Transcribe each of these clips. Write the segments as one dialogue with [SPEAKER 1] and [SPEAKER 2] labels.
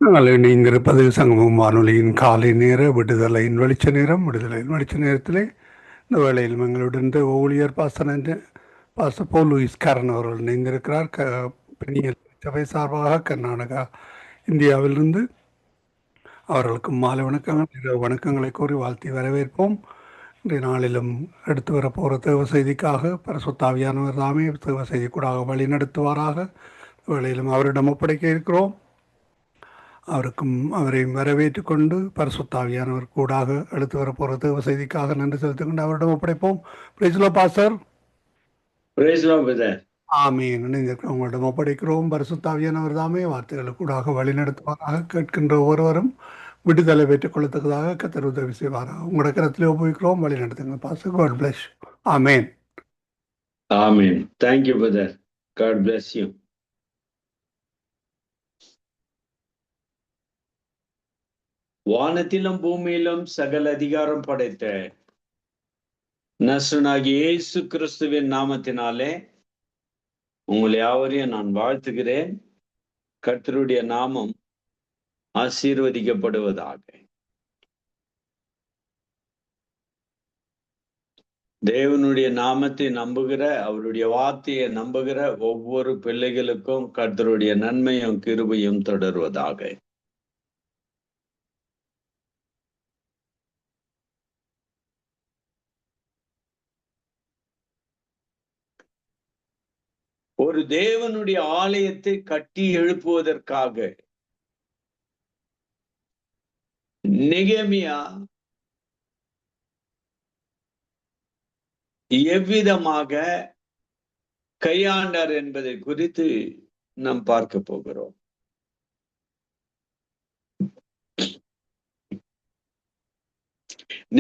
[SPEAKER 1] நாங்கள் இணைந்திருப்பது சங்கமம் வானொலியின் காலை நேர விடுதலையின் வெளிச்ச நேரம். விடுதலையின் வெளிச்ச நேரத்திலே இந்த வேளையில் எங்களுடன் இந்த ஊழியர் பாஸ்டர் போல் லூயிஸ் கரன் அவர்கள் இணைந்திருக்கிறார். பெண்ணியல் சபை சார்பாக கர்நாடகா, இந்தியாவிலிருந்து. அவர்களுக்கு மாலை வணக்கங்கள், இரவு வணக்கங்களை கூறி வாழ்த்தி வரவேற்போம். இன்றைய நாளிலும் எடுத்து வரப்போகிற தேவ செய்திக்காக பரிசுத்த ஆவியானவர் தாமே தேவ செய்தி கூடாக வழி நடத்துவாராக. வேளையிலும் அவரிடம் ஒப்படைக்க இருக்கிறோம். அவரையும் வரவேற்றுக் கொண்டு பரிசுத்த ஆவியானவர் கூடாக எடுத்து வரப்போகிற தேவ செய்திக்காக நன்றி செலுத்திக் கொண்டு அவரிடம் ஒப்படைப்போம். Praise the lord pastor.
[SPEAKER 2] Praise the lord brother.
[SPEAKER 1] Amen. உங்களிடம் ஒப்படைக்கிறோம். பரிசுத்த ஆவியானவர் தாமே வார்த்தைகளுக்கு கூடாக வழி நடத்துவாராக. கேட்கின்ற ஒவ்வொருவரும் விடுதலை பெற்றுக் கொள்ளத்தக்கதாக கர்த்தர் உதவி செய்வாராக. உங்களோட கரத்திலே ஒப்புவிக்கிறோம். வழி நடத்துங்க பாஸ்டர். God bless. ஆமென்.
[SPEAKER 2] ஆமென். Thank you brother. God bless you. வானத்திலும் பூமியிலும் சகல அதிகாரம் படைத்த நசரேயனாகிய இயேசு கிறிஸ்துவின் நாமத்தினாலே உங்களை யாவரையும் நான் வாழ்த்துகிறேன். கர்த்தருடைய நாமம் ஆசீர்வதிக்கப்படுவதாக. தேவனுடைய நாமத்தை நம்புகிற, அவருடைய வார்த்தையை நம்புகிற ஒவ்வொரு பிள்ளைகளுக்கும் கர்த்தருடைய நன்மையும் கிருபையும் தொடர்வதாக. ஒரு தேவனுடைய ஆலயத்தை கட்டி எழுப்புவதற்காக நெகேமியா எவ்விதமாக கையாண்டார் என்பதை குறித்து நாம் பார்க்க போகிறோம்.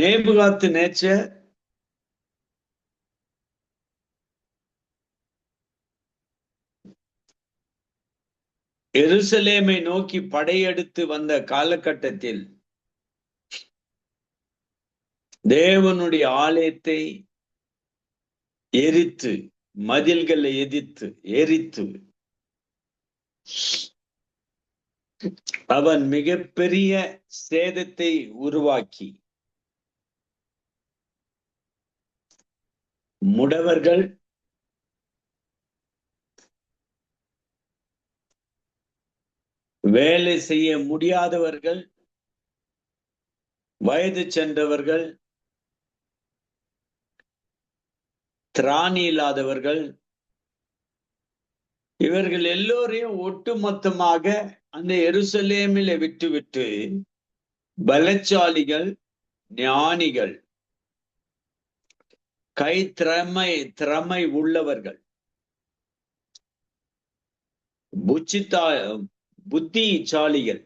[SPEAKER 2] நேபுகாத்நேச்சர் எருசலேமை நோக்கி படையெடுத்து வந்த காலகட்டத்தில் தேவனுடைய ஆலயத்தை எரித்து, மதில்களை எரித்து அவன் மிகப்பெரிய சேதத்தை உருவாக்கி முடவர்கள், வேலை செய்ய முடியாதவர்கள், வயது சென்றவர்கள், திராணி இல்லாதவர்கள், இவர்கள் எல்லோரையும் ஒட்டுமொத்தமாக அந்த எருசலேமில் விட்டுவிட்டு பலசாலிகள், ஞானிகள், திறமை உள்ளவர்கள், புத்திசாலிகள்,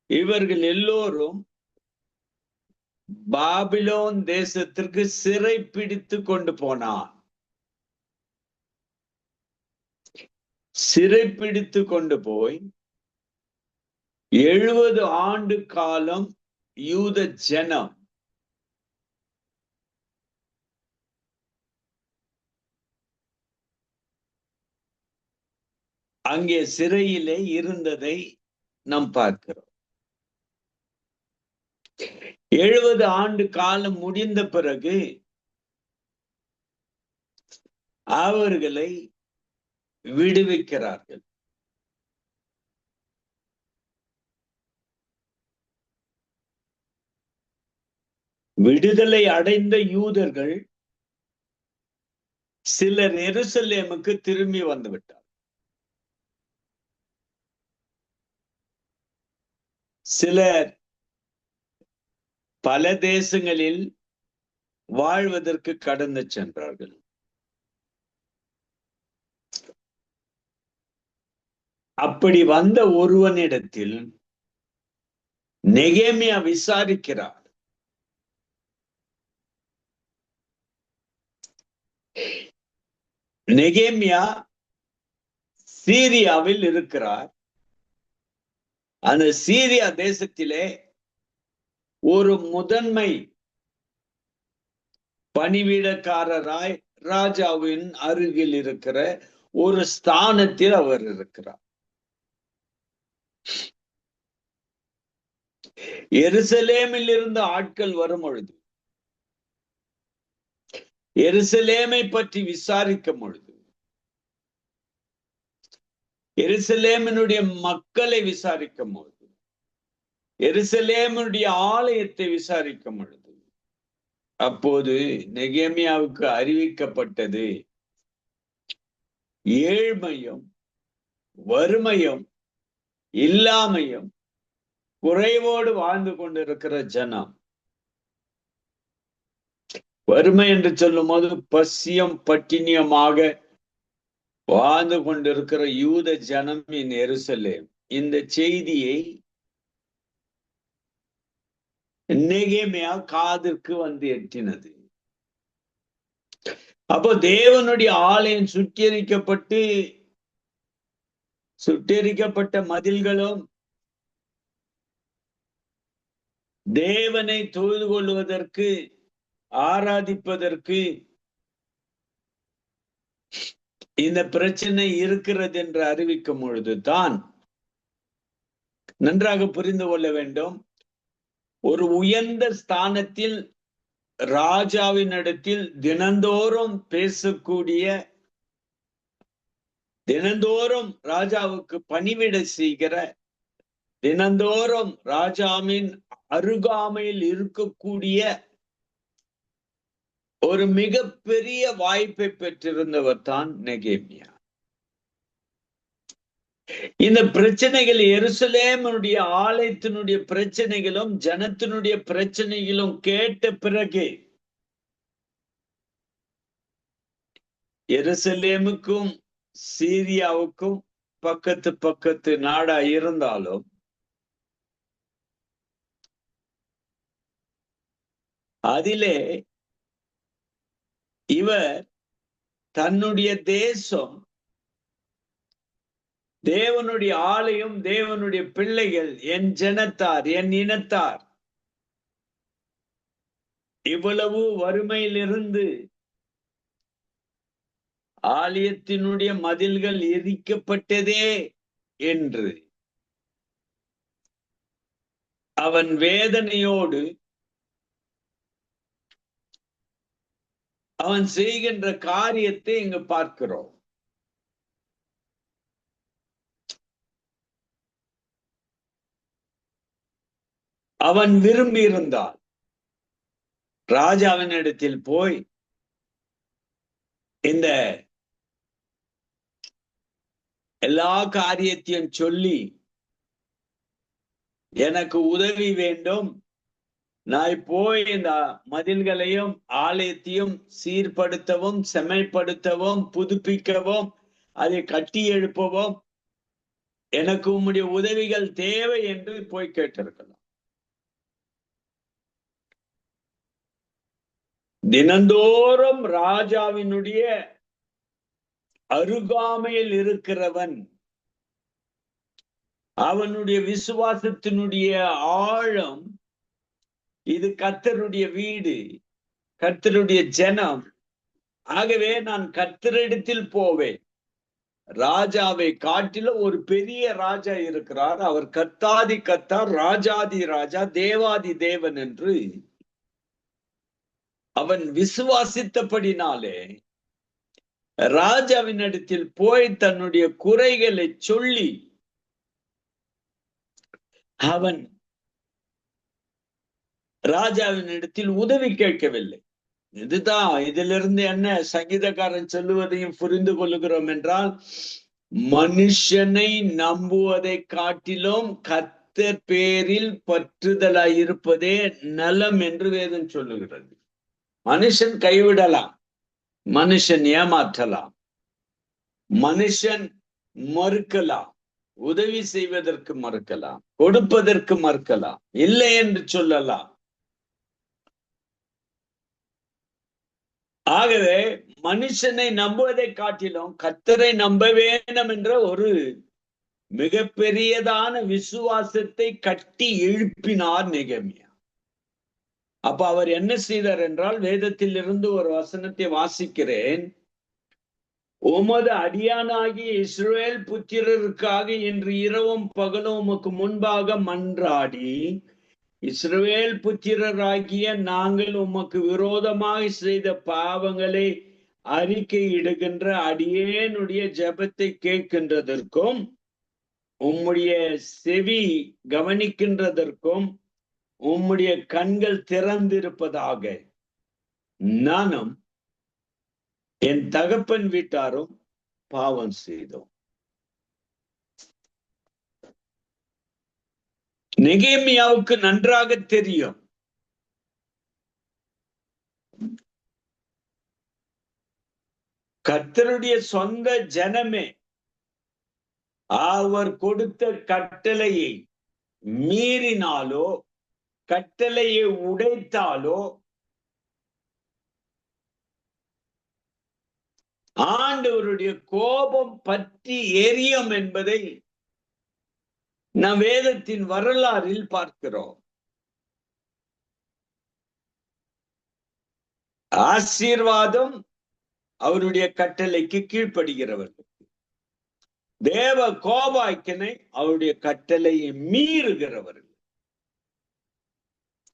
[SPEAKER 2] இவர்கள் எல்லோரும் பாபிலோன் தேசத்திற்கு சிறை பிடித்து கொண்டு போனான். சிறை பிடித்து கொண்டு போய் 70 ஆண்டு காலம் யூத ஜனம் அங்கே சிறையிலே இருந்ததை நாம் பார்க்கிறோம். 70 ஆண்டு காலம் முடிந்த பிறகு அவர்களை விடுவிக்கிறார்கள். விடுதலை அடைந்த யூதர்கள் சிலர் எருசலேமுக்கு திரும்பி வந்துவிட்டார். சிலர் பல தேசங்களில் வாழ்வதற்கு கடந்து சென்றார்கள். அப்படி வந்த ஒருவனிடத்தில் நெகேமியா விசாரிக்கிறார். நெகேமியா சீரியாவில் இருக்கிறார். அந்த சீரியா தேசத்திலே ஒரு முதன்மை பணிவிடக்காரராய் ராஜாவின் அருகில் இருக்கிற ஒரு ஸ்தானத்தில் அவர் இருக்கிறார். எருசலேமில் இருந்து ஆட்கள் வரும் பொழுது, எருசலேமை பற்றி விசாரிக்கும் பொழுது, எருசலேமினுடைய மக்களை விசாரிக்கும் பொழுது, எருசலேமினுடைய ஆலயத்தை விசாரிக்கும் பொழுது, அப்போது நெகேமியாவுக்கு அறிவிக்கப்பட்டது, ஏழ்மையும் வறுமையும் இல்லாமையும் குறைவோடு வாழ்ந்து கொண்டிருக்கிற ஜனம். வறுமை என்று சொல்லும் போது பசியம் பட்டினியமாக வாழ்ந்து கொண்டிருக்கிற யூத ஜனம் இன் எருசலேம். இந்த செய்தியை நெகேமியா காதிற்கு வந்து எட்டினது. அப்போ தேவனுடைய ஆலயம் சுட்டெரிக்கப்பட்ட மதில்களும் தேவனை தொழுது கொள்வதற்கு ஆராதிப்பதற்கு இந்த பிரச்சனை இருக்கிறது என்று அறிவிக்கும் பொழுதுதான் நன்றாக புரிந்து கொள்ள வேண்டும். ஒரு உயர்ந்த ஸ்தானத்தில் ராஜாவினிடத்தில் தினந்தோறும் பேசக்கூடிய, தினந்தோறும் ராஜாவுக்கு பணிவிடை செய்கிற, தினந்தோறும் ராஜாவின் அருகாமையில் இருக்கக்கூடிய ஒரு மிகப்பெரிய வாய்ப்பை பெற்றிருந்தவர் தான் நெகேமியா. இந்த பிரச்சனைகள், எருசலேமினுடைய ஆலயத்தினுடைய பிரச்சனைகளும் ஜனத்தினுடைய பிரச்சனைகளும் கேட்ட பிறகு, எருசலேமுக்கும் சீரியாவுக்கும் பக்கத்து நாடா இருந்தாலும் அதிலே இவர் தன்னுடைய தேசம், தேவனுடைய ஆலயம், தேவனுடைய பிள்ளைகள், என் ஜனத்தார், என் இனத்தார் இவ்வளவு வறுமையிலிருந்து ஆலயத்தினுடைய மதில்கள் எரிக்கப்பட்டதே என்று அவன் வேதனையோடு அவன் செய்கின்ற காரியத்தை இங்கு பார்க்கிறோம். அவன் விரும்பி இருந்தால் ராஜாவின் இடத்தில் போய் இந்த எல்லா காரியத்தையும் சொல்லி, எனக்கு உதவி வேண்டும், நான் போய் இந்த மதில்களையும் ஆலயத்தையும் சீர்படுத்தவும், செம்மைப்படுத்தவும், புதுப்பிக்கவும், அதை கட்டி எழுப்பவும் எனக்கு உம்முடைய உதவிகள் தேவை என்று போய் கேட்டிருக்கலாம். தினந்தோறும் ராஜாவினுடைய அருகாமையில் இருக்கிறவன், அவனுடைய விசுவாசத்தினுடைய ஆழம், இது கர்த்தருடைய வீடு, கர்த்தருடைய ஜனம், ஆகவே நான் கர்த்தரிடத்தில் போவேன். ராஜாவை காட்டிலும் ஒரு பெரிய ராஜா இருக்கிறார், அவர் கர்த்தாதி கர்த்தர், ராஜாதி ராஜா, தேவாதி தேவன் என்று அவன் விசுவாசித்தபடினாலே ராஜாவின் இடத்தில் போய் தன்னுடைய குறைகளை சொல்லி அவன் ராஜாவின் இடத்தில் உதவி கேட்கவில்லை. இதுதான், இதிலிருந்து என்ன சங்கீதக்காரன் சொல்லுவதையும் புரிந்து கொள்ளுகிறோம் என்றால், மனுஷனை நம்புவதை காட்டிலும் கர்த்தர் பேரில் பற்றுதலாய் இருப்பதே நலம் என்று வேதம் சொல்லுகிறது. மனுஷன் கைவிடலாம், மனுஷன் ஏமாற்றலாம், மனுஷன் மறுக்கலாம், உதவி செய்வதற்கு மறுக்கலாம், கொடுப்பதற்கு மறுக்கலாம், இல்லை என்று சொல்லலாம். ஆகவே மனுஷனை நம்புவதை காட்டிலும் கர்த்தரை நம்ப வேண்டும் என்ற ஒரு மிகப்பெரியதான விசுவாசத்தை கட்டி எழுப்பினார் நெகேமியா. அப்ப அவர் என்ன செய்தார் என்றால், வேதத்தில் இருந்து ஒரு வசனத்தை வாசிக்கிறேன். உமது அடியானாகிய இஸ்ரவேல் புத்திரருக்காக இன்று இரவும் பகலும் உமக்கு முன்பாக மன்றாடி இஸ்ரவேல் புத்திரராகிய நாங்கள் உமக்கு விரோதமாக செய்த பாவங்களை அறிக்கையிடுகின்ற அடியேனுடைய ஜெபத்தை கேட்கின்றதற்கும் உம்முடைய செவி கவனிக்கின்றதற்கும் உம்முடைய கண்கள் திறந்திருப்பதாக நானும் என் தகப்பன் வீட்டாரும் பாவம் செய்தோம். நெகேமியாவுக்கு நன்றாக தெரியும், கர்த்தருடைய சொந்த ஜனமே அவர் கொடுத்த கட்டளையை மீறினாலோ கட்டளையை உடைத்தாலோ ஆண்டவருடைய கோபம் பற்றி எரியும் என்பதை நாம் வேதத்தின் வரலாறில் பார்க்கிறோம். ஆசீர்வாதம் அவருடைய கட்டளைக்கு கீழ்ப்படுகிறவர்கள், தேவ கோபாக்கினை அவருடைய கட்டளையை மீறுகிறவர்கள்.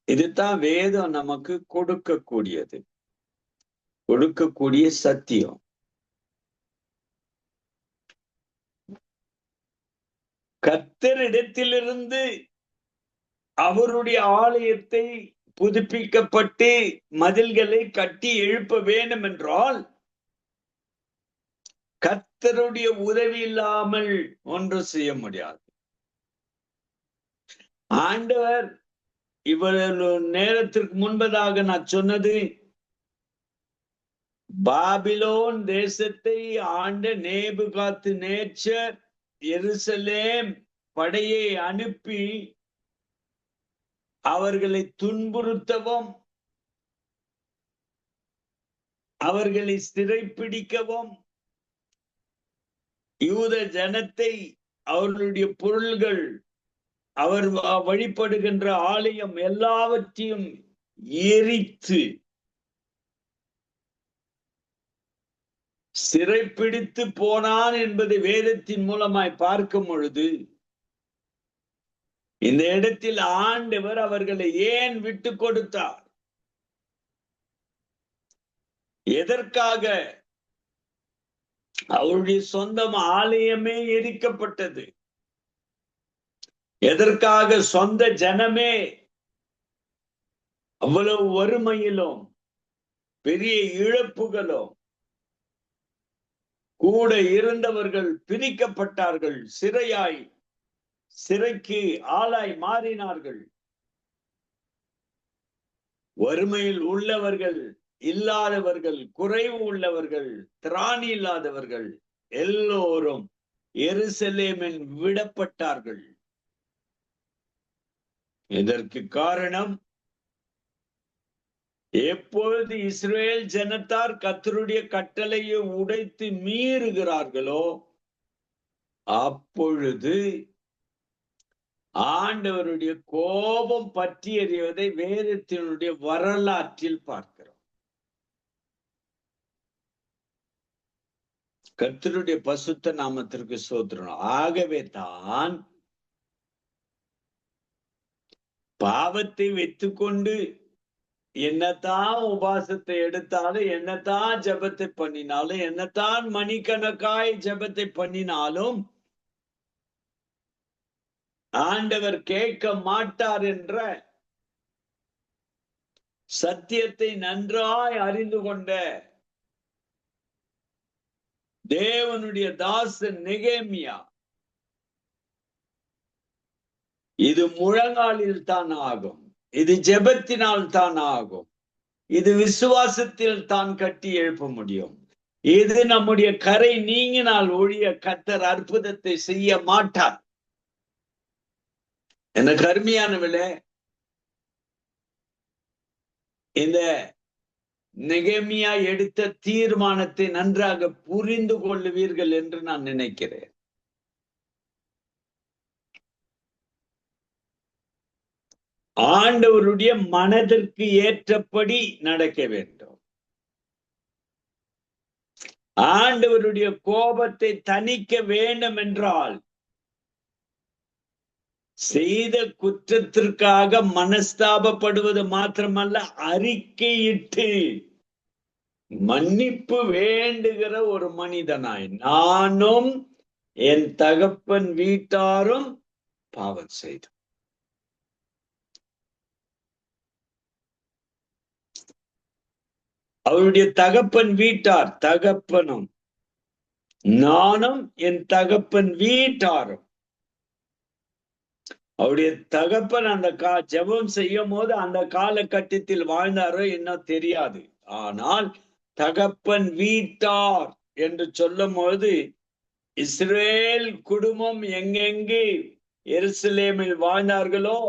[SPEAKER 2] இதுதான் வேதம் நமக்கு கொடுக்கக்கூடிய சத்தியம். கர்த்தரிடத்திலிருந்து அவருடைய ஆலயத்தை புதுப்பிக்கப்பட்டு மதில்களை கட்டி எழுப்ப வேண்டும் என்றால் கர்த்தருடைய உதவி இல்லாமல் ஒன்று செய்ய முடியாது. ஆண்டவர் இவ்வளவு நேரத்திற்கு முன்பதாக நான் சொன்னது, பாபிலோன் தேசத்தை ஆண்ட நேபுகாத்நேச்சர் எருசலேம் படையை அனுப்பி அவர்களை துன்புறுத்தவும் அவர்களை சிறைப்பிடிக்கவும் யூத ஜனத்தை அவர்களுடைய பொருள்கள் அவர் வழிபடுகின்ற ஆலயம் எல்லாவற்றையும் எரித்து சிறைப்பிடித்து போனான் என்பதை வேதத்தின் மூலமாய் பார்க்கும் பொழுது இந்த இடத்தில் ஆண்டவர் அவர்களை ஏன் விட்டு கொடுத்தார்? எதற்காக? அவருடைய சொந்த ஆலயமே எரிக்கப்பட்டது. எதற்காக? சொந்த ஜனமே அவ்வளவு வறுமையிலும் பெரிய இழப்புகளும், கூட இருந்தவர்கள் பிரிக்கப்பட்டார்கள், சிறைக்கு ஆளாய் மாறினார்கள். வறுமையில் உள்ளவர்கள், இல்லாதவர்கள், குறைவு உள்ளவர்கள், திராணி இல்லாதவர்கள் எல்லோரும் எருசலேமில் விடப்பட்டார்கள். இதற்கு காரணம், எப்பொழுது இஸ்ரவேல் ஜனத்தார் கர்த்தருடைய கட்டளையை உடைத்து மீறுகிறார்களோ அப்பொழுது ஆண்டவருடைய கோபம் பற்றி எறிவதை வேதத்தினுடைய வரலாற்றில் பார்க்கிறோம். கர்த்தருடைய பசுத்த நாமத்திற்கு ஸ்தோத்திரம். ஆகவே தான் பாவத்தை வைத்துக்கொண்டு என்னத்தான் உபாசத்தை எடுத்தாலும், என்னத்தான் ஜபத்தை பண்ணினாலும், என்னத்தான் மணிக்கணக்காய் ஜபத்தை பண்ணினாலும் ஆண்டவர் கேட்க மாட்டார் என்ற சத்தியத்தை நன்றாய் அறிந்து கொண்ட தேவனுடைய தாசன் நெகேமியா, இது முழங்காலில் தான் ஆகும், இது ஜெபத்தினால் தான் ஆகும், இது விசுவாசத்தில் தான் கட்டி எழுப்ப முடியும், இது நம்முடைய கரை நீங்கினால் ஒழிய கர்த்தர் அற்புதத்தை செய்ய மாட்டார். எனக்கு அருமையானவளே, இந்த நெகேமியா எடுத்த தீர்மானத்தை நன்றாக புரிந்து கொள்ளுவீர்கள் என்று நான் நினைக்கிறேன். ஆண்டவருடைய மனதிற்கு ஏற்றபடி நடக்க வேண்டும். ஆண்டவருடைய கோபத்தை தணிக்க வேண்டும் என்றால் செய்த குற்றத்திற்காக மனஸ்தாபப்படுவது மாத்திரமல்ல, அறிக்கையிட்டு மன்னிப்பு வேண்டுகிற ஒரு மனிதனாய் நானும் என் தகப்பன் வீட்டாரும் பாவம் செய்தோம். அவருடைய தகப்பன் வீட்டார், தகப்பனும் நானும் என் தகப்பன் வீட்டாரும். அவருடைய தகப்பன் அந்த ஜெபம் செய்யும் போது அந்த காலகட்டத்தில் வாழ்ந்தாரோ இன்னும் தெரியாது. ஆனால் தகப்பன் வீட்டார் என்று சொல்லும் போது இஸ்ரேல் குடும்பம் எங்கெங்கு எருசலேமில் வாழ்ந்தார்களோ,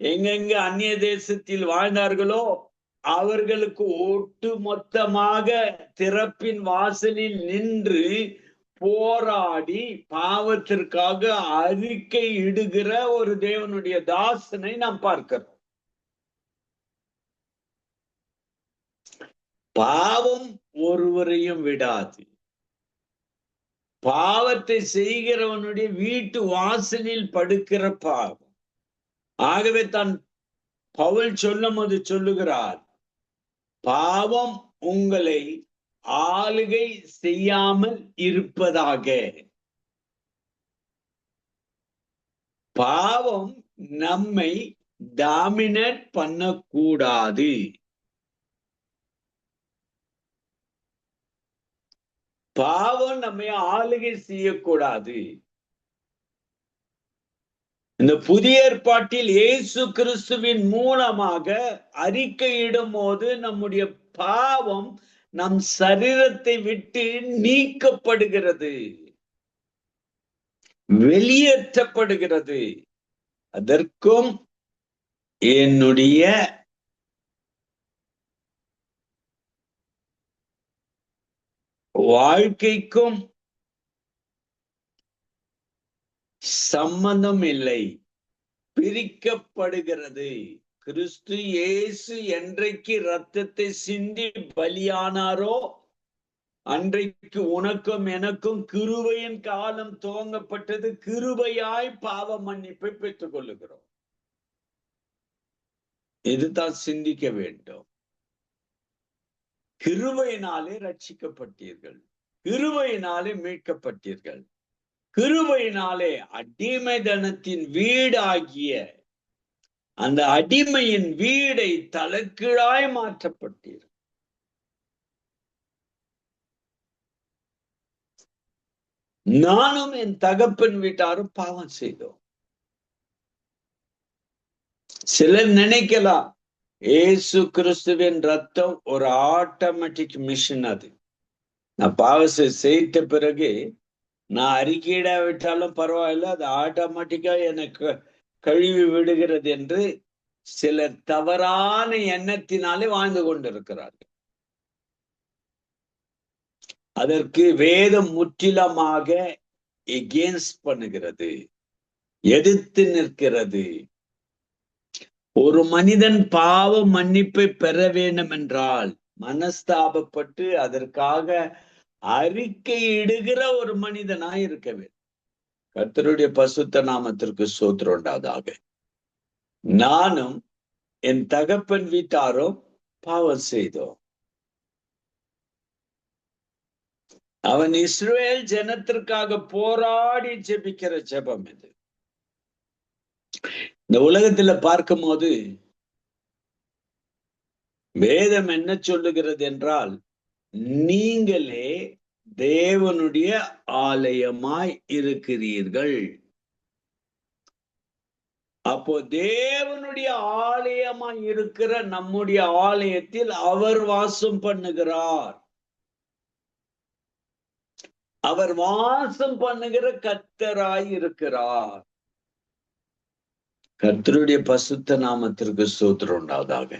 [SPEAKER 2] எங்கெங்கு அந்நிய தேசத்தில் வாழ்ந்தார்களோ, அவர்களுக்கு ஒட்டு மொத்தமாக திறப்பின் வாசலில் நின்று போராடி பாவத்திற்காக அறிக்கை இடுகிற ஒரு தேவனுடைய தாசனை நாம் பார்க்கிறோம். பாவம் ஒருவரையும் விடாது. பாவத்தை செய்கிறவனுடைய வீட்டு வாசலில் படுக்கிற பாவம். ஆகவே தான் பவுல் சொல்லும் போது சொல்லுகிறார், பாவம் உங்களை ஆளுகை செய்யாமல் இருப்பதாக. பாவம் நம்மை டாமினேட் பண்ணக்கூடாது. பாவம் நம்மை ஆளுகை செய்யக்கூடாது. இந்த புதிய ஏற்பாட்டில் இயேசு கிறிஸ்துவின் மூலமாக அறிக்கையிடும் போது நம்முடைய பாவம் நம் சரீரத்தை விட்டு நீக்கப்படுகிறது, வெளியேற்றப்படுகிறது. அதற்கும் என்னுடைய வாழ்க்கைக்கும் சம்பந்தம் இல்லை, பிரிக்கப்படுகிறது. கிறிஸ்து இயேசு என்றைக்கு இரத்தத்தை சிந்தி பலியானாரோ அன்றைக்கு உனக்கும் எனக்கும் கிருபையின் காலம் துவங்கப்பட்டது. கிருபையாய் பாவ மன்னிப்பை பெற்றுக் கொள்ளுகிறோம். இதுதான் சிந்திக்க வேண்டும். கிருபையினாலே ரட்சிக்கப்பட்டீர்கள், கிருபையினாலே மீட்கப்பட்டீர்கள், கிருபையினாலே அடிமைதனத்தின் வீடாகிய அந்த அடிமையின் வீடை தலைகீழாய் மாற்றப்பட்டீர்கள். நானும் என் தகப்பன் வீட்டாரும் பாவம் செய்தோம். சிலர் நினைக்கலாம் இயேசு கிறிஸ்துவின் ரத்தம் ஒரு ஆட்டோமேட்டிக் மிஷின். அது நான் பாவத்தை செய்த பிறகு நான் அறிக்கையிடாவிட்டாலும் பரவாயில்ல, அது ஆட்டோமேட்டிக்கா எனக்கு கழுவி விடுகிறது என்று சிலர் தவறான எண்ணத்தினாலே வாழ்ந்து கொண்டிருக்கிறார்கள். அதற்கு வேதம் முற்றிலுமாக எகென்ஸ்ட் பண்ணுகிறது, எதிர்த்து நிற்கிறது. ஒரு மனிதன் பாவ மன்னிப்பை பெற வேண்டும் என்றால் மனஸ்தாபப்பட்டு அதற்காக அறிக்கையிடுகிற ஒரு மனிதனாய் இருக்க வேண்டும். கர்த்தருடைய பசுத்த நாமத்திற்கு ஸ்தோத்திரம் உண்டாவதாக. நானும் என் தகப்பன் வீட்டாரும் பாவம் செய்தோம். அவன் இஸ்ரவேல் ஜனத்திற்காக போராடி ஜெபிக்கிற ஜெபம் இது. இந்த உலகத்துல பார்க்கும் போது வேதம் என்ன சொல்லுகிறது என்றால், நீங்களே தேவனுடைய ஆலயமாய் இருக்கிறீர்கள். அப்போ தேவனுடைய ஆலயமாய் இருக்கிற நம்முடைய ஆலயத்தில் அவர் வாசம் பண்ணுகிறார். அவர் வாசம் பண்ணுகிற கர்த்தராய் இருக்கிறார். கர்த்தருடைய பசுத்த நாமத்திற்கு ஸ்தோத்திரம் உண்டாவதாக.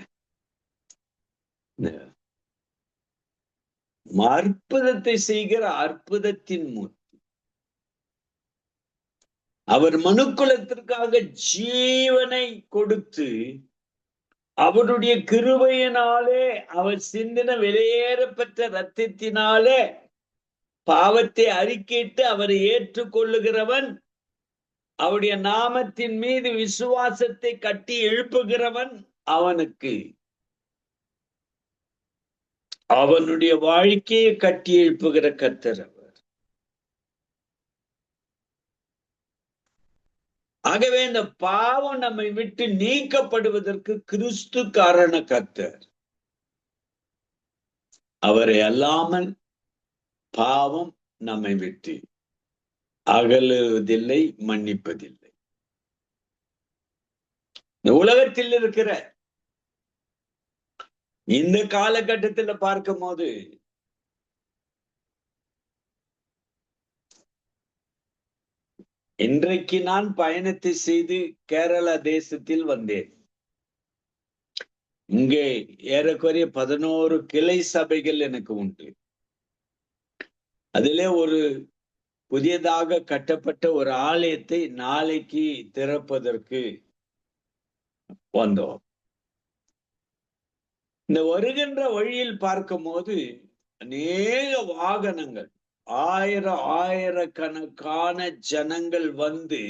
[SPEAKER 2] அற்புதத்தை செய்கிற அற்புதத்தின் மூர்த்தி அவர் மனுக்குலத்திற்காக ஜீவனை கொடுத்து அவருடைய கிருபையினாலே அவர் சிந்தின வெளியேறப்பெற்ற இரத்தத்தினாலே பாவத்தை அறிக்கையிட்டு அவரை ஏற்றுக்கொள்ளுகிறவன் அவருடைய நாமத்தின் மீது விசுவாசத்தை கட்டி எழுப்புகிறவன் அவனுக்கு அவனுடைய வாழ்க்கையை கட்டி எழுப்புகிற கர்த்தர் அவர். ஆகவே இந்த பாவம் நம்மை விட்டு நீக்கப்படுவதற்கு கிறிஸ்து காரண கர்த்தர். அவரை அல்லாமல் பாவம் நம்மை விட்டு அகலுவதில்லை, மன்னிப்பதில்லை. இந்த உலகத்தில் இருக்கிற இந்த காலகட்டத்துல பார்க்கும் போது இன்றைக்கு நான் பயணத்தை செய்து கேரள தேசத்தில் வந்தேன். இங்கே ஏறக்குறைய 11 கிளை சபைகள் எனக்கு உண்டு. அதிலே ஒரு புதியதாக கட்டப்பட்ட ஒரு ஆலயத்தை நாளைக்கு திறப்பதற்கு வந்தோம். இந்த வருகின்ற வழியில் பார்க்கும் போது அநேக வாகனங்கள், ஆயிரக்கணக்கான ஜனங்கள் வந்து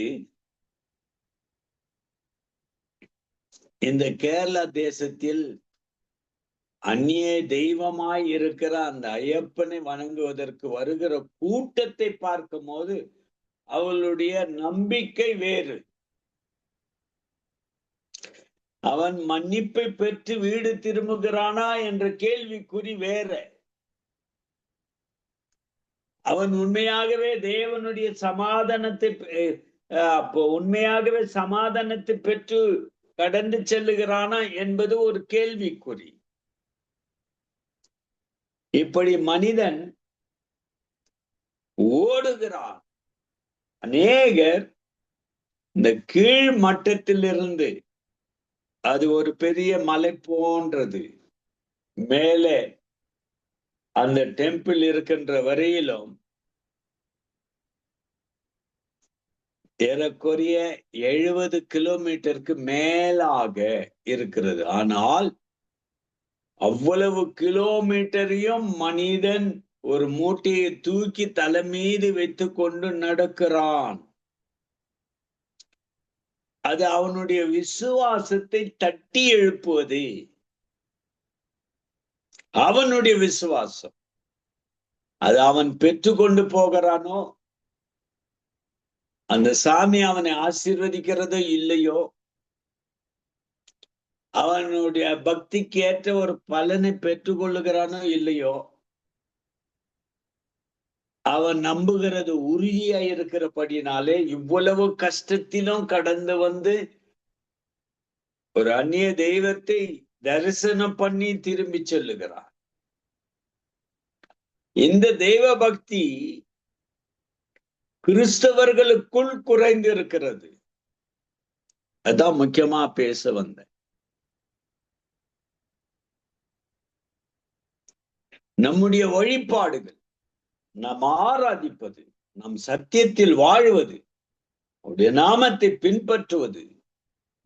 [SPEAKER 2] இந்த கேரள தேசத்தில் அந்நிய தெய்வமாய் இருக்கிற அந்த ஐயப்பனை வணங்குவதற்கு வருகிற கூட்டத்தை பார்க்கும் போது அவளுடைய நம்பிக்கை வேறு. அவன் மன்னிப்பை பெற்று வீடு திரும்புகிறானா என்ற கேள்விக்குறி வேற. அவன் உண்மையாகவே தேவனுடைய சமாதானத்தை உண்மையாகவே சமாதானத்தை பெற்று கடந்து செல்லுகிறானா என்பது ஒரு கேள்விக்குறி. இப்படி மனிதன் ஓடுகிறான். அநேகர் இந்த கீழ் மட்டத்திலிருந்து, அது ஒரு பெரிய மலை போன்றது, மேலே அந்த டெம்பிள் இருக்கின்ற வரையிலும் ஏறக்குறைய 70 கிலோமீட்டருக்கு மேலாக இருக்கிறது. ஆனால் அவ்வளவு கிலோமீட்டரையும் மனிதன் ஒரு மூட்டையை தூக்கி தலை மீது வைத்துக் கொண்டு நடக்கிறான். அது அவனுடைய விசுவாசத்தை தட்டி எழுப்புவது. அவனுடைய விசுவாசம் அது அவன் பெற்றுக்கொண்டு போகிறானோ, அந்த சாமி அவனை ஆசீர்வதிக்கிறதோ இல்லையோ, அவனுடைய பக்திக்கு ஏற்ற ஒரு பலனை பெற்றுக்கொள்ளுகிறானோ இல்லையோ, அவன் நம்புகிறது உறுதியா இருக்கிறபடினாலே இவ்வளவு கஷ்டத்திலும் கடந்து வந்து ஒரு அந்நிய தெய்வத்தை தரிசனம் பண்ணி திரும்பி செல்லுகிறான். இந்த தெய்வ பக்தி கிறிஸ்தவர்களுக்குள் குறைந்து இருக்கிறது. அதான் முக்கியமா பேச வந்தேன். நம்முடைய வழிபாடுகள், நாம் ஆராதிப்பது, நம் சத்தியத்தில் வாழ்வது, அவருடைய நாமத்தை பின்பற்றுவது,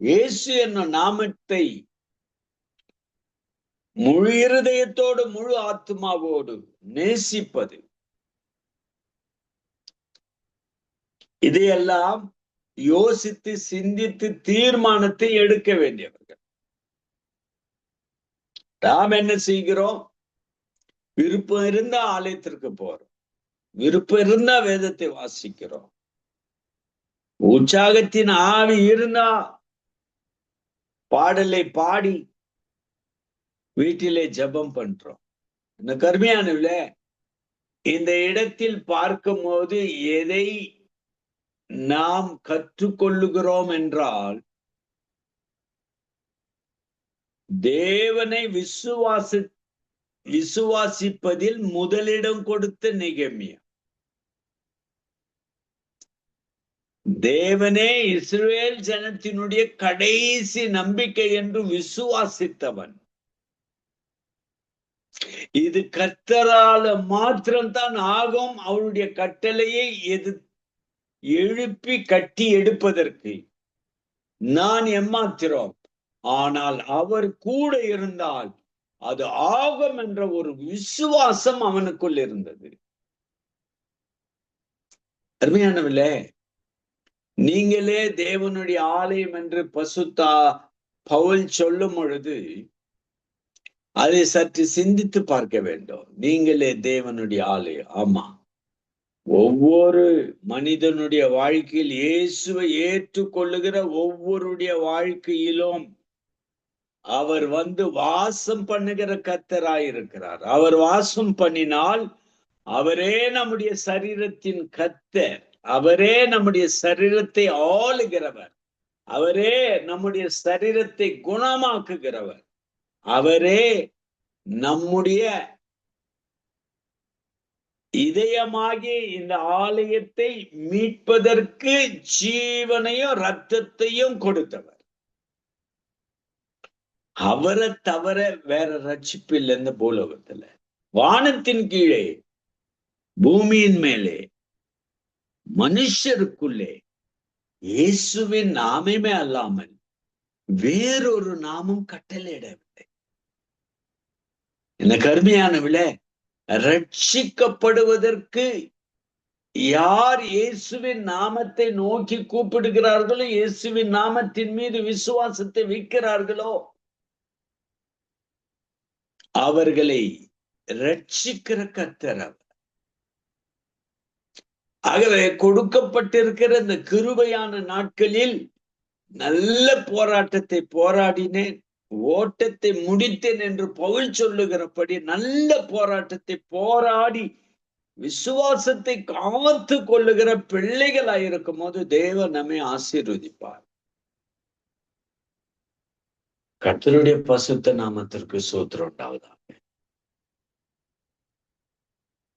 [SPEAKER 2] இயேசு என்னும் நாமத்தை முழு இருதயத்தோடு முழு ஆத்மாவோடு நேசிப்பது, இதையெல்லாம் யோசித்து சிந்தித்து தீர்மானத்தை எடுக்க வேண்டியவர்கள். நாம் என்ன செய்கிறோம்? விருப்பம் இருந்தா ஆலயத்திற்கு போறோம், விருப்பம் இருந்தா வேதத்தை வாசிக்கிறோம், உற்சாகத்தின் ஆவி இருந்தா பாடலை பாடி வீட்டிலே ஜெபம் பண்றோம். இந்த கருமையானவில்ல, இந்த இடத்தில் பார்க்கும் போது எதை நாம் கற்றுக்கொள்ளுகிறோம் என்றால், தேவனை விசுவாசிப்பதில் முதலிடம் கொடுத்த நெகேமியா. தேவனே இஸ்ரவேல் ஜனத்தினுடைய கடைசி நம்பிக்கை என்று விசுவாசித்தவன். இது கர்த்தரால மாத்திரம்தான் ஆகும். அவருடைய கட்டளையை எழுப்பி கட்டி எடுப்பதற்கு நான் எம்மாத்திரம், ஆனால் அவர் கூட இருந்தால் அது ஆகும் என்ற ஒரு விசுவாசம் அவனுக்குள் இருந்தது. அருமையானவர்களே, நீங்களே தேவனுடைய ஆலயம் என்று பசுத்தா பவுல் சொல்லும் பொழுது அதை சற்று சிந்தித்து பார்க்க வேண்டும். நீங்களே தேவனுடைய ஆலயம். ஆமா, ஒவ்வொரு மனிதனுடைய வாழ்க்கையில் இயேசுவை ஏற்றுக்கொள்ளுகிற ஒவ்வொருடைய வாழ்க்கையிலும் அவர் வாசம் பண்ணுகிற கர்த்தராயிருக்கிறார். அவர் வாசம் பண்ணினால் அவரே நம்முடைய சரீரத்தின் கர்த்தர், அவரே நம்முடைய சரீரத்தை ஆளுகிறவர், அவரே நம்முடைய சரீரத்தை குணமாக்குகிறவர், அவரே நம்முடைய இதயமாகிய இந்த ஆலயத்தை மீட்பதற்கு ஜீவனையும் இரத்தத்தையும் கொடுத்தவர். அவரை தவிர வேற ரட்சிப்பு இல்லை இந்த பூலோகத்துல. வானத்தின் கீழே பூமியின் மேலே மனுஷருக்குள்ளே இயேசுவின் நாமமே அல்லாமல் வேறொரு நாமம் கட்டளையிடவில்லை. என்ன கருமையானவில்லை, ரட்சிக்கப்படுவதற்கு யார் இயேசுவின் நாமத்தை நோக்கி கூப்பிடுகிறார்களோ, இயேசுவின் நாமத்தின் மீது விசுவாசத்தை வைக்கிறார்களோ, அவர்களை ரட்சிக்கிற கர்த்தர் அவர். ஆகவே கொடுக்கப்பட்டிருக்கிற இந்த கிருபையான நாட்களில் நல்ல போராட்டத்தை போராடினேன், ஓட்டத்தை முடித்தேன் என்று பவுல் சொல்லுகிறபடி நல்ல போராட்டத்தை போராடி விசுவாசத்தை காத்து கொள்ளுகிற பிள்ளைகளாயிருக்கும் போது தேவன் நம்மை ஆசீர்வதிப்பார். கர்த்தருடைய பசுத்த நாமத்திற்கு ஸ்தோத்திரம் உண்டாவதாக.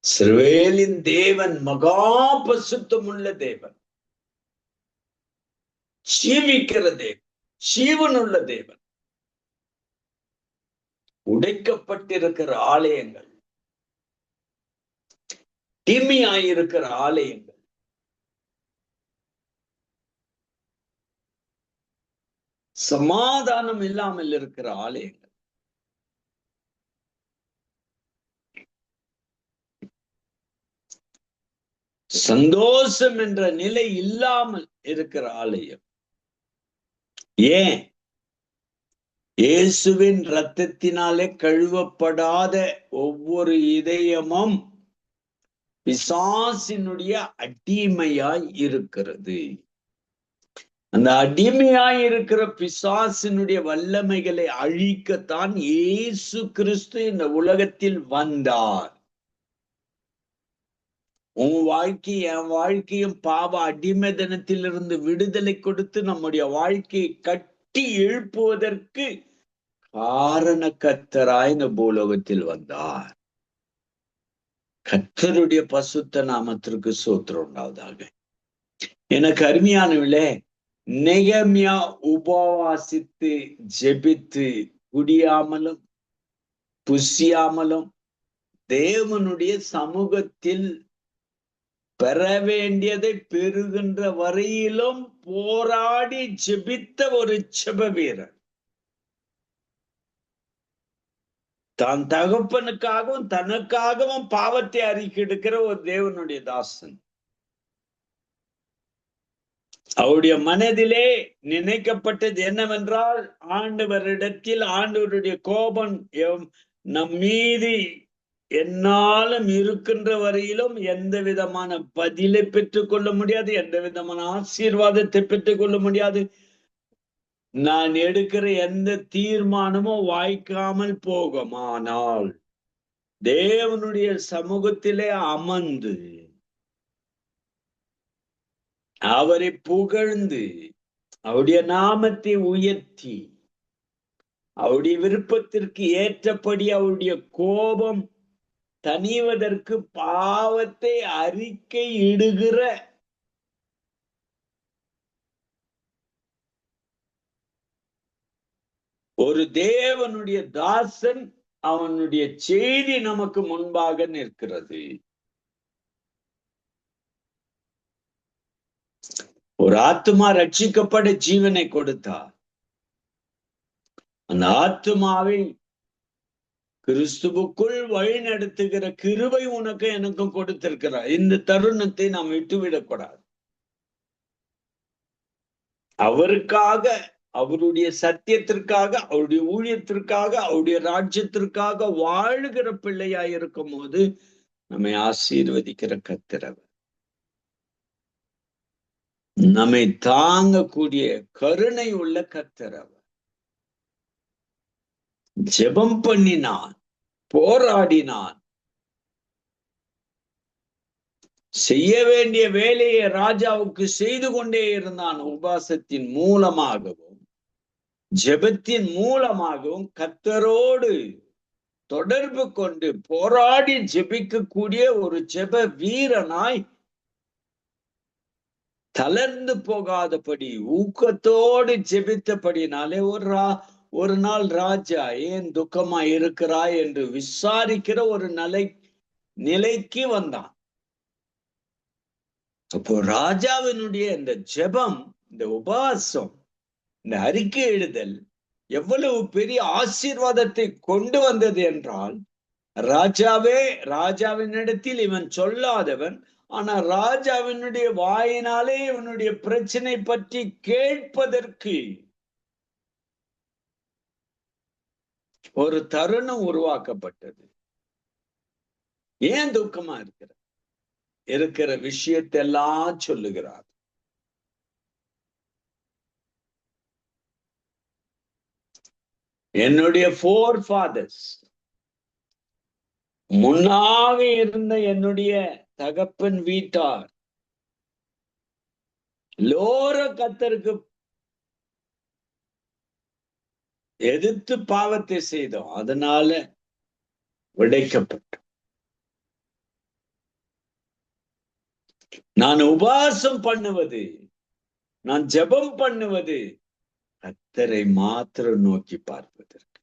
[SPEAKER 2] இஸ்ரவேலின் தேவன் மகா பசுத்தமுள்ள தேவன், ஜீவிக்கிற தேவன், ஜீவனுள்ள தேவன். உடைக்கப்பட்டிருக்கிற ஆலயங்கள், தீமையாயிருக்கிற ஆலயங்கள், சமாதானம் இல்லாமல் இருக்கிற ஆலயங்கள், சந்தோஷம் என்ற நிலை இல்லாமல் இருக்கிற ஆலயம். ஏன்? இயேசுவின் இரத்தத்தினாலே கழுவப்படாத ஒவ்வொரு இதயமும் பிசாசினுடைய அடிமையாய் இருக்கிறது. அந்த அடிமையாய் இருக்கிற பிசாசினுடைய வல்லமைகளை அழிக்கத்தான் இயேசு கிறிஸ்து இந்த உலகத்தில் வந்தார். உன் வாழ்க்கை என் வாழ்க்கையும் பாவ அடிமைதனத்திலிருந்து விடுதலை கொடுத்து நம்முடைய வாழ்க்கையை கட்டி எழுப்புவதற்கு காரணக்கர்த்தராய் இந்த பூலோகத்தில் வந்தார். கர்த்தருடைய பசுத்த நாமத்திற்கு ஸ்தோத்திரம் உண்டாவதாக. எனக்கு அருமையானவர்களே, நெகமியா உபவாசித்து ஜெபித்து குடியாமலும் புசியாமலும் தேவனுடைய சமூகத்தில் பெற வேண்டியதை பெறுகின்ற வரையிலும் போராடி ஜெபித்த ஒரு ஜெப வீரர். தான் தகப்பனுக்காகவும் தனக்காகவும் பாவத்தை அறிக்கெடுக்கிற ஒரு தேவனுடைய தாசன். அவருடைய மனதிலே நினைக்கப்பட்டது என்னவென்றால், ஆண்டவரிடத்தில் ஆண்டவருடைய கோபம் நம் மீது என்னாலும் இருக்கின்ற வரையிலும் எந்த விதமான பதிலை பெற்றுக் கொள்ள முடியாது, எந்த விதமான ஆசீர்வாதத்தை பெற்றுக் கொள்ள முடியாது. நான் எடுக்கிற எந்த தீர்மானமும் வாய்க்காமல் போகும். ஆனால் தேவனுடைய சமூகத்திலே அமர்ந்து அவரை புகழ்ந்து அவருடைய நாமத்தை உயர்த்தி அவருடைய விருப்பத்திற்கு ஏற்றபடி அவருடைய கோபம் தணிவதற்கு பாவத்தை அறிக்கை இடுகிற ஒரு தேவனுடைய தாசன், அவனுடைய செய்தி நமக்கு முன்பாக நிற்கிறது. ஒரு ஆத்துமா ரட்சிக்கப்பட ஜீவனை கொடுத்தார். அந்த ஆத்துமாவை கிறிஸ்துவுக்குள் வழி நடத்துகிற கிருபை உனக்கு எனக்கும் கொடுத்திருக்கிறார். இந்த தருணத்தை நாம் விட்டுவிடக்கூடாது. அவருக்காக, அவருடைய சத்தியத்திற்காக, அவருடைய ஊழியத்திற்காக, அவருடைய ராஜ்யத்திற்காக வாழுகிற பிள்ளையாய் இருக்கும் போது நம்மை ஆசீர்வதிக்கிற கர்த்தர் அவர். நம்மை தாங்கக்கூடிய கருணை உள்ள கர்த்தர் அவர். ஜெபம் பண்ணினான், போராடினான், செய்ய வேண்டிய வேலையை ராஜாவுக்கு செய்து கொண்டே இருந்தான். உபவாசத்தின் மூலமாகவும் ஜெபத்தின் மூலமாகவும் கர்த்தரோடு தொடர்பு கொண்டு போராடி ஜெபிக்கக்கூடிய ஒரு ஜெப வீரனாய் தளர்ந்து போகாதபடி ஊக்கத்தோடு ஜெபித்தபடினாலே ஒரு நாள் ராஜா ஏன் துக்கமா இருக்கிறாய் என்று விசாரிக்கிற ஒரு நிலைக்கு வந்தான். அப்போ ராஜாவினுடைய இந்த ஜெபம், இந்த உபவாசம், இந்த அறிக்கை எழுதல் எவ்வளவு பெரிய ஆசீர்வாதத்தை கொண்டு வந்தது என்றால், ராஜாவினிடத்தில் இவன் சொல்லாதவன், ஆனா ராஜாவினுடைய வாயினாலே இவனுடைய பிரச்சனை பற்றி கேட்பதற்கு ஒரு தருணம் உருவாக்கப்பட்டது. ஏன் துக்கமா இருக்கிற விஷயத்தெல்லாம் சொல்லுகிறார். என்னுடைய ஃபோர் ஃபாதர்ஸ், முன்னாக இருந்த என்னுடைய தகப்பன் வீட்டார் கர்த்தருக்கு எதிர்த்து பாவத்தை செய்தோம், அதனால உடைக்கப்பட்டோம். நான் உபவாசம் பண்ணுவது, நான் ஜெபம் பண்ணுவது கர்த்தரை மாத்திரம் நோக்கி பார்ப்பதற்கு,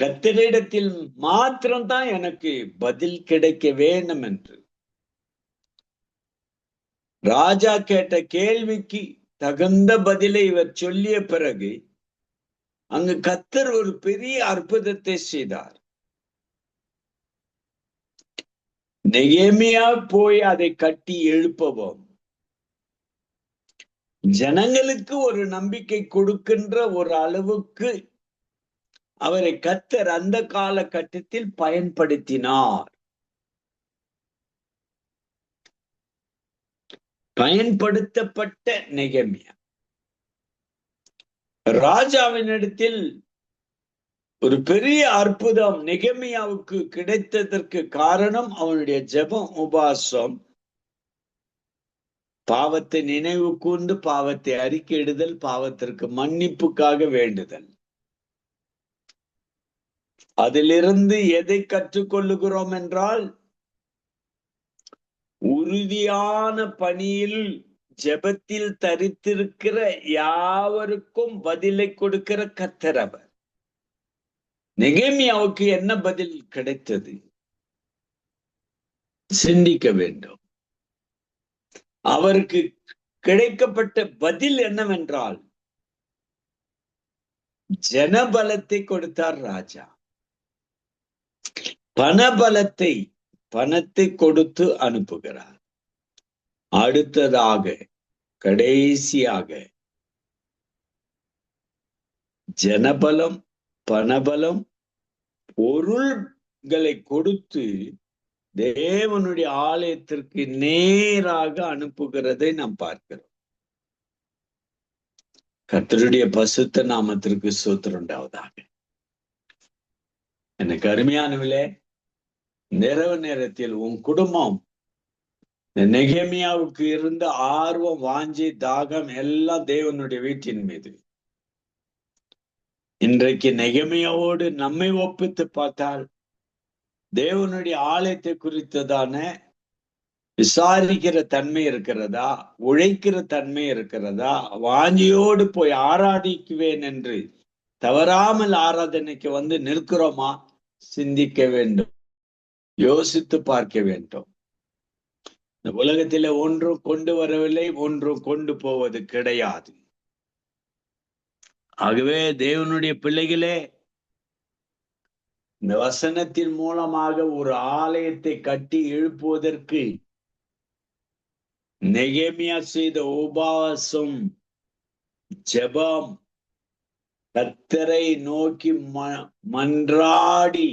[SPEAKER 2] கர்த்தரிடத்தில் மாத்திரம்தான் எனக்கு பதில் கிடைக்க வேண்டும் என்று. ராஜா கேட்ட கேள்விக்கு தகுந்த பதிலை இவர் சொல்லிய பிறகு அங்கு கர்த்தர் ஒரு பெரிய அற்புதத்தை செய்தார். நெகேமியா போய் அதை கட்டி எழுப்பவும், ஜனங்களுக்கு ஒரு நம்பிக்கை கொடுக்கின்ற ஒரு அளவுக்கு அவரை கர்த்தர் அந்த காலகட்டத்தில் பயன்படுத்தினார். பயன்படுத்தப்பட்ட நெகேமியா ராஜாவினிடத்தில் ஒரு பெரிய அற்புதம் நெகேமியாவுக்கு கிடைத்ததற்கு காரணம் அவனுடைய ஜெபம், உபவாசம், பாவத்தை நினைவு கூர்ந்து பாவத்தை அறிக்கையிடுதல், பாவத்திற்கு மன்னிப்புக்காக வேண்டுதல். அதிலிருந்து எதை கற்றுக்கொள்ளுகிறோம் என்றால், உறுதியான பணியில் ஜெபத்தில் தரித்திருக்கிற யாவருக்கும் பதிலை கொடுக்கிற கர்த்தர் அவர். நெகேமியாவுக்கு என்ன பதில் கிடைத்தது? சிந்திக்க வேண்டும். அவருக்கு கிடைக்கப்பட்ட பதில் என்னவென்றால், ஜனபலத்தை கொடுத்தார் ராஜா. பணத்தை கொடுத்து அனுப்புகிறார். அடுத்ததாக கடைசியாக ஜனபலம், பணபலம், பொருள்களை கொடுத்து தேவனுடைய ஆலயத்திற்கு நேராக அனுப்புகிறதை நாம் பார்க்கிறோம். கர்த்தருடைய பசுத்த நாமத்திற்கு ஸ்தோத்திரம் உண்டாவதாக. எனக்கு அருமையானவர்களே, நிறைவு நேரத்தில் உன் குடும்பம் நெகேமியாவுக்கு இருந்த ஆர்வம், வாஞ்சி, தாகம் எல்லாம் தேவனுடைய வீட்டின் மீது. இன்றைக்கு நெகேமியாவோடு நம்மை ஒப்பித்து பார்த்தால், தேவனுடைய ஆலயத்தை குறித்ததான விசாரிக்கிற தன்மை இருக்கிறதா, உழைக்கிற தன்மை இருக்கிறதா, வாஞ்சியோடு போய் ஆராதிக்குவேன் என்று தவறாமல் ஆராதனைக்கு வந்து நிற்கிறோமா? சிந்திக்க வேண்டும், யோசித்து பார்க்க வேண்டும். இந்த உலகத்தில ஒன்றும் கொண்டு வரவில்லை, ஒன்றும் கொண்டு போவது கிடையாது. ஆகவே தேவனுடைய பிள்ளைகளே, இந்த வசனத்தின் மூலமாக ஒரு ஆலயத்தை கட்டி எழுப்புவதற்கு நெகேமியா செய்த உபவாசம் ஜெபம், கர்த்தரை நோக்கி மன்றாடி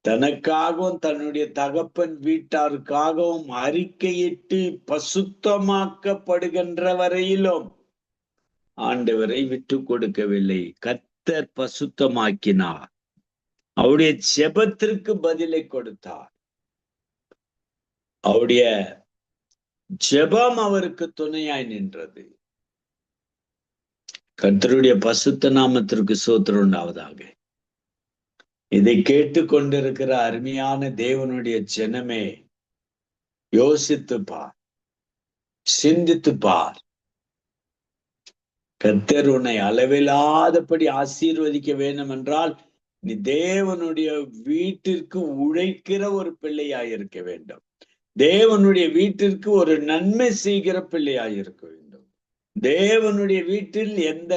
[SPEAKER 2] தனக்காகவும் தன்னுடைய தகப்பன் வீட்டாருக்காகவும் அறிக்கையிட்டு பசுத்தமாக்கப்படுகின்ற வரையிலும் ஆண்டவரை விட்டு கொடுக்கவில்லை. கர்த்தர் பசுத்தமாக்கினார். அவருடைய ஜெபத்திற்கு பதிலை கொடுத்தார். அவருடைய ஜெபம் அவருக்கு துணையாய் நின்றது. கர்த்தருடைய பசுத்த நாமத்திற்கு ஸ்தோத்திரம் உண்டாவதாக. இதை கேட்டுக்கொண்டிருக்கிற அருமையான தேவனுடைய ஜனமே, யோசித்து பார், சிந்தித்து பார். கர்த்தர் உன்னை அளவில்லாதபடி ஆசீர்வதிக்க வேண்டும் என்றால் நீ தேவனுடைய வீட்டிற்கு உழைக்கிற ஒரு பிள்ளையாயிருக்க வேண்டும். தேவனுடைய வீட்டிற்கு ஒரு நன்மை செய்கிற பிள்ளையாயிருக்க வேண்டும். தேவனுடைய வீட்டில் எந்த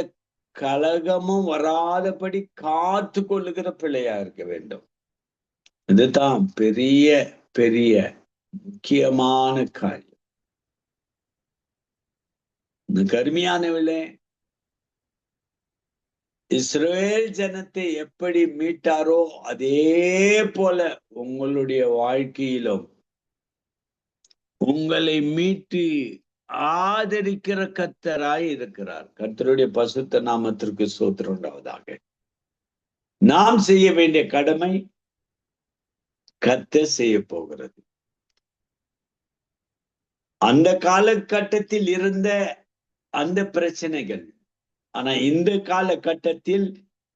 [SPEAKER 2] கலகமும் வராதபடி காத்து கொள்ளுகிற பிள்ளையா இருக்க வேண்டும். இதுதான் பெரிய பெரிய முக்கியமான காரியம். இந்த கருமையானவில்லை, இஸ்ரவேல் ஜனத்தை எப்படி மீட்டாரோ அதே போல உங்களுடைய வாழ்க்கையிலும் உங்களை மீட்டு ஆதரிக்கிற கர்த்தராய் இருக்கிறார். கர்த்தருடைய பசுத்த நாமத்திற்கு ஸ்தோத்திரம் உண்டாவதாக. நாம் செய்ய வேண்டிய கடமை கர்த்தர் செய்ய போகிறது. அந்த காலகட்டத்தில் இருந்த அந்த பிரச்சனைகள், ஆனா இந்த காலகட்டத்தில்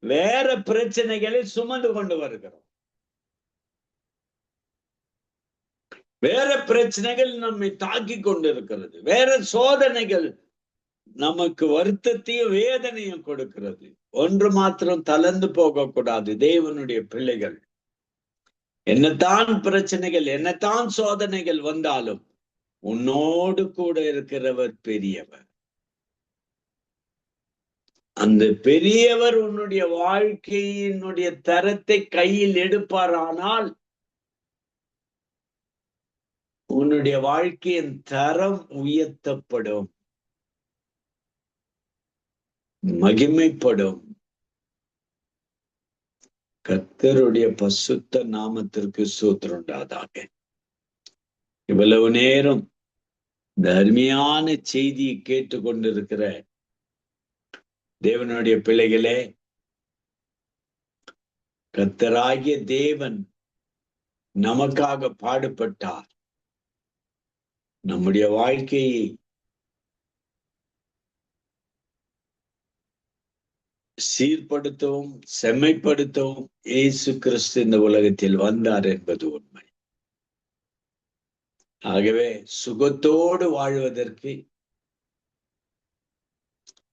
[SPEAKER 2] வேற பிரச்சனைகளை சுமந்து கொண்டு வருகிறோம். வேற பிரச்சனைகள் நம்மை தாக்கி கொண்டிருக்கிறது. வேற சோதனைகள் நமக்கு வருத்தத்தையும் வேதனையும் கொடுக்கிறது. ஒன்று மாத்திரம் தளர்ந்து போகக்கூடாது. தேவனுடைய பிள்ளைகள், என்னத்தான் பிரச்சனைகள், என்னத்தான் சோதனைகள் வந்தாலும் உன்னோடு கூட இருக்கிறவர் பெரியவர். அந்த பெரியவர் உன்னுடைய வாழ்க்கையினுடைய தரத்தை கையில் எடுப்பாரானால் உன்னுடைய வாழ்க்கையின் தரம் உயர்த்தப்படும், மகிமைப்படும். கர்த்தருடைய பசுத்த நாமத்திற்கு ஸ்தோத்திரம் உண்டாவதாக. இவ்வளவு நேரம் இந்த அருமையான செய்தியை கேட்டுக்கொண்டிருக்கிற தேவனுடைய பிள்ளைகளே, கர்த்தராகிய தேவன் நமக்காக பாடுபட்டார். நம்முடைய வாழ்க்கையை சீர்படுத்தவும் செம்மைப்படுத்தவும் இயேசு கிறிஸ்து இந்த உலகத்தில் வந்தார் என்பது உண்மை. ஆகவே சுகத்தோடு வாழ்வதற்கு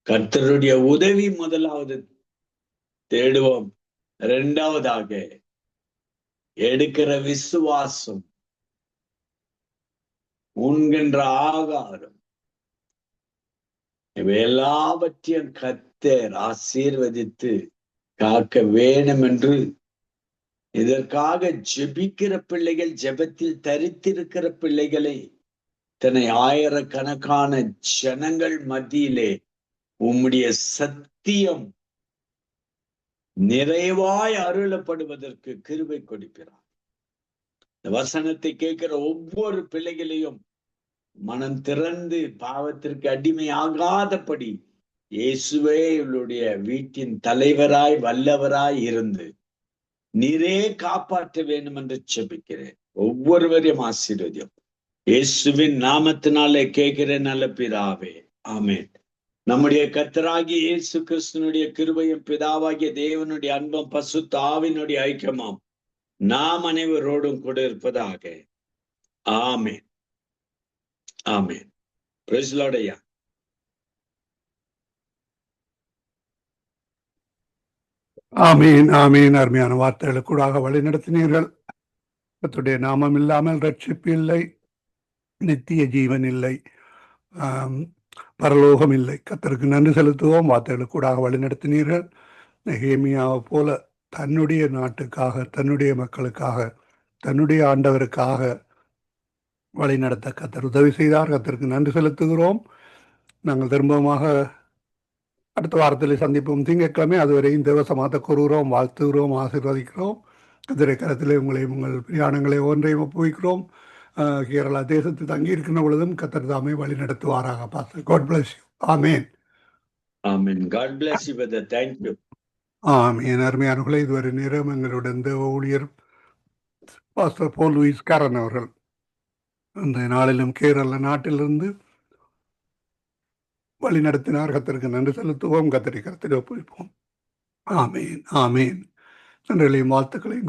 [SPEAKER 2] கர்த்தருடைய உதவி முதலாவது தேடுவோம். இரண்டாவதாக எடுக்கிற விசுவாசம், உண்கின்ற ஆகாரம், இவை எல்லாவற்றையும் கர்த்தர் ஆசீர்வதித்து காக்க வேண்டும் என்று இதற்காக ஜெபிக்கிற பிள்ளைகள், ஜெபத்தில் தரித்திருக்கிற பிள்ளைகளை தன்னை ஆயிரக்கணக்கான ஜனங்கள் மத்தியிலே உம்முடைய சத்தியம் நிறைவாய் அருளப்படுவதற்கு கிருபை கொடுக்கிறார். இந்த வசனத்தை கேட்கிற ஒவ்வொரு பிள்ளைகளையும் மனம் திறந்து பாவத்திற்கு அடிமையாகாதபடி இயேசுவே இவளுடைய வீட்டின் தலைவராய் வல்லவராய் இருந்து நீரே காப்பாற்ற வேண்டும் என்று ஜெபிக்கிறேன். ஒவ்வொருவரையும் ஆசீர்வதியும் இயேசுவின் நாமத்தினாலே கேட்கிறேன் நல்ல பிதாவே, ஆமென். நம்முடைய கர்த்தராகிய இயேசு கிறிஸ்துனுடைய கிருபையும் பிதாவாகிய தேவனுடைய அன்பும் பசுத்த ஆவியினுடைய ஐக்கியமும் நாம் அனைவரோடும் கூட இருப்பதாக. ஆமென், ஆமென். பிரைஸ் தி லார்ட் ஐயா.
[SPEAKER 1] ஆமீன், ஆமீன். அருமையான வார்த்தைகளுக்கூடாக வழி நடத்தினீர்கள். கர்த்தருடைய நாமம் இல்லாமல் ரட்சிப்பு இல்லை, நித்திய ஜீவன் இல்லை, பரலோகம் இல்லை. கர்த்தருக்கு நன்றி செலுத்துவோம். வார்த்தைகளுக்கூடாக வழி நடத்தினீர்கள். நெகேமியாவை போல தன்னுடைய நாட்டுக்காக, தன்னுடைய மக்களுக்காக, தன்னுடைய ஆண்டவருக்காக வழி நடத்த கர்த்தர் உதவி செய்தார். கர்த்தருக்கு நன்றி செலுத்துகிறோம். நாங்கள் திரும்பமாக அடுத்த வாரத்தில் சந்திப்போம் திங்கட்கிழமை. அதுவரையும் தேவசமாத்த கூறுகிறோம், வாழ்த்துகிறோம், ஆசீர்வதிக்கிறோம். கதிரை கரத்திலே உங்கள் பிரயாணங்களை ஒன்றையும் ஒப்புவிக்கிறோம். கேரளா தேசத்தில் தங்கியிருக்கின்ற பொழுதும் கத்தர் தாமே வழி நடத்துவாராக. Pastor, God bless you. ஆமேன்.
[SPEAKER 2] ஆமென். God bless you brother. Thank you.
[SPEAKER 1] ஆமேன். அருமையானவர்களே, இதுவரை நேரம் எங்களுடன் தேவ ஊழியர் பாஸ்டர் போல் லூயிஸ் காரன் அவர்கள் இந்த நாளிலும் கேரள நாட்டிலிருந்து வழி நடத்தினார். கத்தருக்கு நன்றி செலுத்துவோம். கத்தரை கருத்தில் ஒப்புவிப்போம். ஆமேன். ஆமேன். நன்றிகளையும் வாழ்த்துக்களையும்